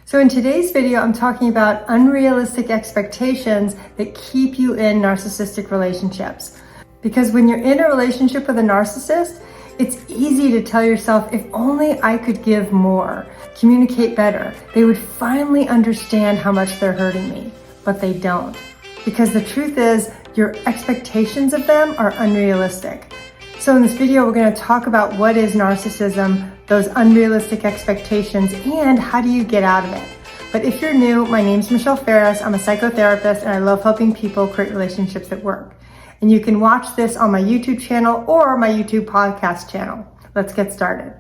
So in today's video, I'm talking about unrealistic expectations that keep you in narcissistic relationships. Because when you're in a relationship with a narcissist, it's easy to tell yourself, if only I could give more, communicate better, they would finally understand how much they're hurting me. But they don't. Because the truth is, your expectations of them are unrealistic. So in this video, we're going to talk about what is narcissism, those unrealistic expectations, and how do you get out of it. But if you're new, my name's Michelle Ferris. I'm a psychotherapist and I love helping people create relationships that work. And you can watch this on my YouTube channel or my YouTube podcast channel. Let's get started.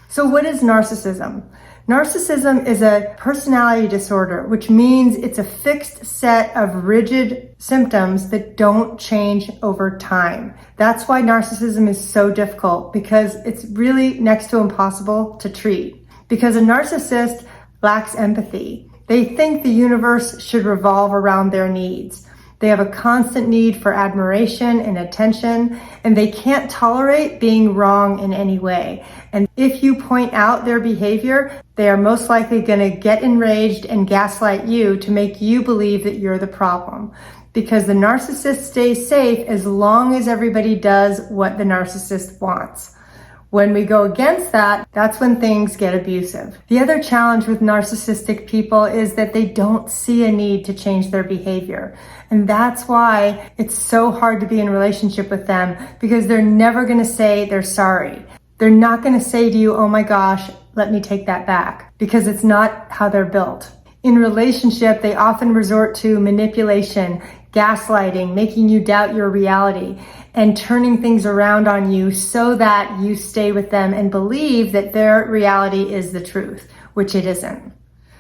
So what is narcissism? Narcissism is a personality disorder, which means it's a fixed set of rigid symptoms that don't change over time. That's why narcissism is so difficult, because it's really next to impossible to treat. Because a narcissist lacks empathy. They think the universe should revolve around their needs. They have a constant need for admiration and attention, and they can't tolerate being wrong in any way. And if you point out their behavior, they are most likely going to get enraged and gaslight you to make you believe that you're the problem. Because the narcissist stays safe as long as everybody does what the narcissist wants. When we go against that, that's when things get abusive. The other challenge with narcissistic people is that they don't see a need to change their behavior. And that's why it's so hard to be in a relationship with them, because they're never going to say they're sorry. They're not going to say to you, oh my gosh, let me take that back, because it's not how they're built. In relationship, they often resort to manipulation, gaslighting, making you doubt your reality, and turning things around on you so that you stay with them and believe that their reality is the truth, which it isn't.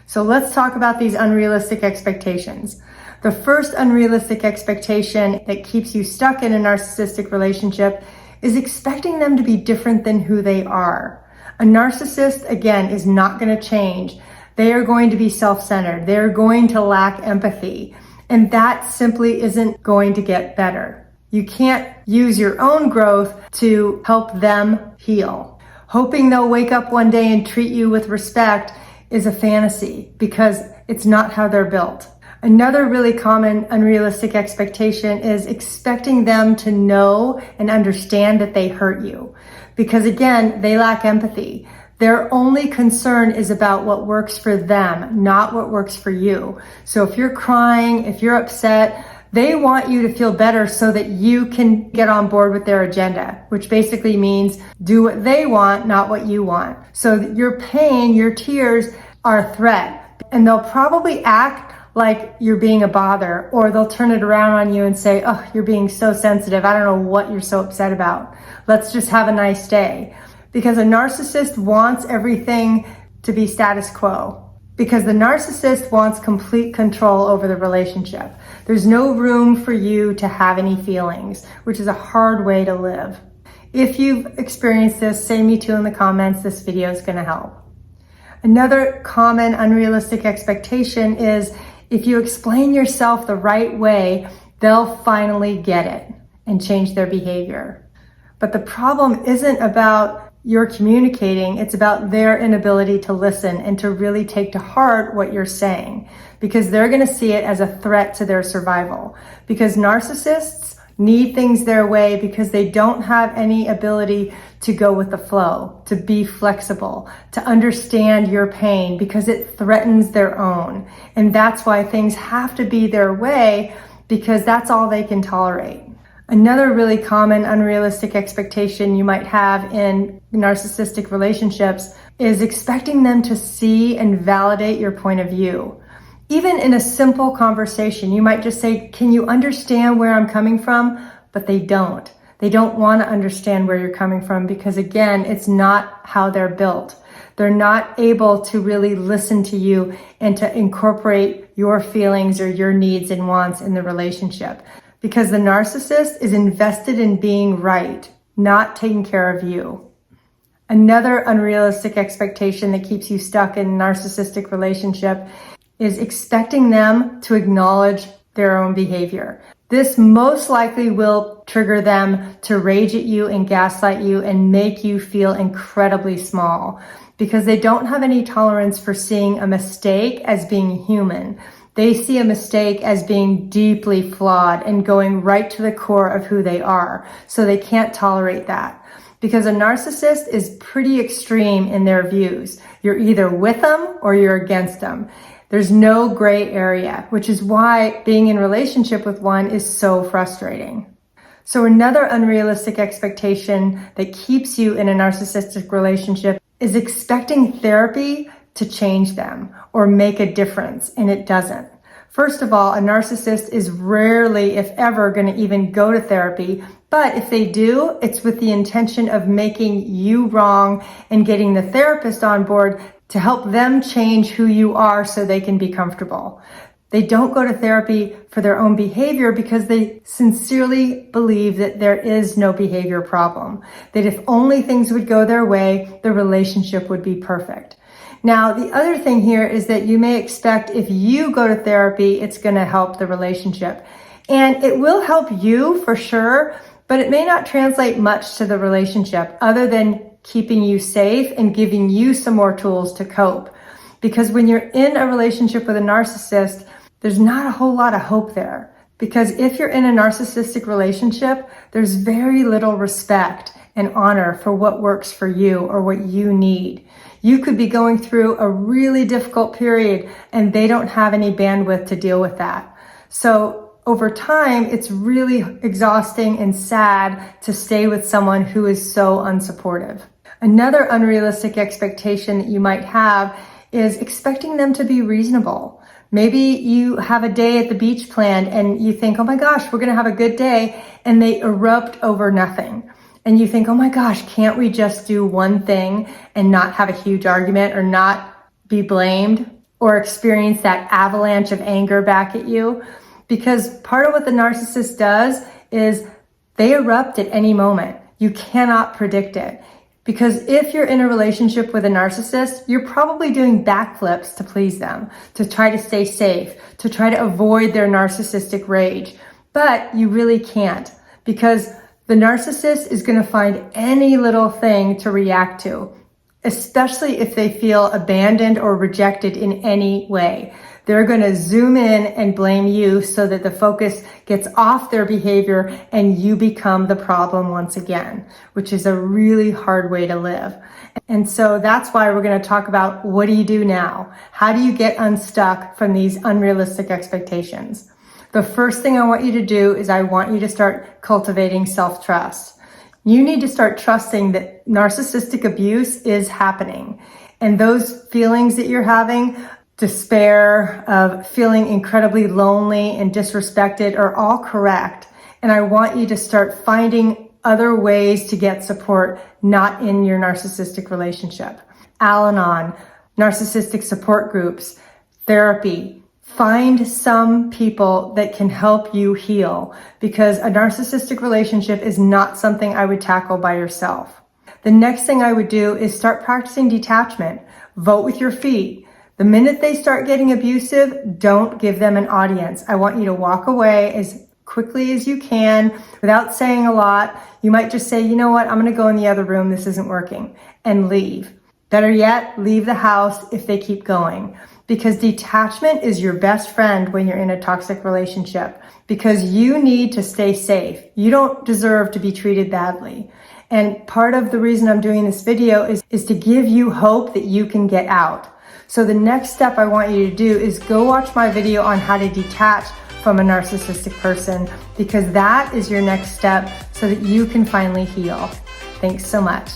So let's talk about these unrealistic expectations. The first unrealistic expectation that keeps you stuck in a narcissistic relationship is expecting them to be different than who they are. A narcissist, again, is not going to change. They are going to be self-centered. They're going to lack empathy. And that simply isn't going to get better. You can't use your own growth to help them heal. Hoping they'll wake up one day and treat you with respect is a fantasy, because it's not how they're built. Another really common unrealistic expectation is expecting them to know and understand that they hurt you. Because again, they lack empathy. Their only concern is about what works for them, not what works for you. So if you're crying, if you're upset, they want you to feel better so that you can get on board with their agenda, which basically means do what they want, not what you want. So your pain, your tears are a threat, and they'll probably act like you're being a bother, or they'll turn it around on you and say, oh, you're being so sensitive. I don't know what you're so upset about. Let's just have a nice day. Because a narcissist wants everything to be status quo. Because the narcissist wants complete control over the relationship. There's no room for you to have any feelings, which is a hard way to live. If you've experienced this, say me too in the comments. This video is going to help. Another common unrealistic expectation is if you explain yourself the right way, they'll finally get it and change their behavior. But the problem isn't about you're communicating, it's about their inability to listen and to really take to heart what you're saying, because they're going to see it as a threat to their survival. Because narcissists need things their way because they don't have any ability to go with the flow, to be flexible, to understand your pain, because it threatens their own. And that's why things have to be their way, because that's all they can tolerate. Another really common unrealistic expectation you might have in narcissistic relationships is expecting them to see and validate your point of view. Even in a simple conversation, you might just say, can you understand where I'm coming from? But they don't. They don't want to understand where you're coming from, because again, it's not how they're built. They're not able to really listen to you and to incorporate your feelings or your needs and wants in the relationship. Because the narcissist is invested in being right, not taking care of you. Another unrealistic expectation that keeps you stuck in a narcissistic relationship is expecting them to acknowledge their own behavior. This most likely will trigger them to rage at you and gaslight you and make you feel incredibly small because they don't have any tolerance for seeing a mistake as being human. They see a mistake as being deeply flawed and going right to the core of who they are. So they can't tolerate that. Because a narcissist is pretty extreme in their views. You're either with them or you're against them. There's no gray area, which is why being in relationship with one is so frustrating. So another unrealistic expectation that keeps you in a narcissistic relationship is expecting therapy to change them or make a difference, and it doesn't. First of all, a narcissist is rarely, if ever, going to even go to therapy. But if they do, it's with the intention of making you wrong and getting the therapist on board to help them change who you are so they can be comfortable. They don't go to therapy for their own behavior because they sincerely believe that there is no behavior problem. That if only things would go their way, the relationship would be perfect. Now, the other thing here is that you may expect if you go to therapy, it's going to help the relationship. And it will help you for sure, but it may not translate much to the relationship other than keeping you safe and giving you some more tools to cope. Because when you're in a relationship with a narcissist, there's not a whole lot of hope there. Because if you're in a narcissistic relationship, there's very little respect and honor for what works for you or what you need. You could be going through a really difficult period and they don't have any bandwidth to deal with that. So over time, it's really exhausting and sad to stay with someone who is so unsupportive. Another unrealistic expectation that you might have is expecting them to be reasonable. Maybe you have a day at the beach planned and you think, oh my gosh, we're going to have a good day, and they erupt over nothing. And you think, oh my gosh, can't we just do one thing and not have a huge argument or not be blamed or experience that avalanche of anger back at you? Because part of what the narcissist does is they erupt at any moment. You cannot predict it. Because if you're in a relationship with a narcissist, you're probably doing backflips to please them, to try to stay safe, to try to avoid their narcissistic rage. But you really can't, because the narcissist is going to find any little thing to react to, especially if they feel abandoned or rejected in any way. They're going to zoom in and blame you so that the focus gets off their behavior and you become the problem once again, which is a really hard way to live. And so that's why we're going to talk about, what do you do now? How do you get unstuck from these unrealistic expectations? The first thing I want you to do is I want you to start cultivating self-trust. You need to start trusting that narcissistic abuse is happening. And those feelings that you're having, despair, of feeling incredibly lonely and disrespected, are all correct. And I want you to start finding other ways to get support, not in your narcissistic relationship. Al-Anon, narcissistic support groups, therapy. Find some people that can help you heal, because a narcissistic relationship is not something I would tackle by yourself. The next thing I would do is start practicing detachment. Vote with your feet. The minute they start getting abusive, don't give them an audience. I want you to walk away as quickly as you can without saying a lot. You might just say, you know what, I'm going to go in the other room. This isn't working, and leave. Better yet, leave the house if they keep going. Because detachment is your best friend when you're in a toxic relationship, because you need to stay safe. You don't deserve to be treated badly. And part of the reason I'm doing this video is to give you hope that you can get out. So the next step I want you to do is go watch my video on how to detach from a narcissistic person, because that is your next step so that you can finally heal. Thanks so much.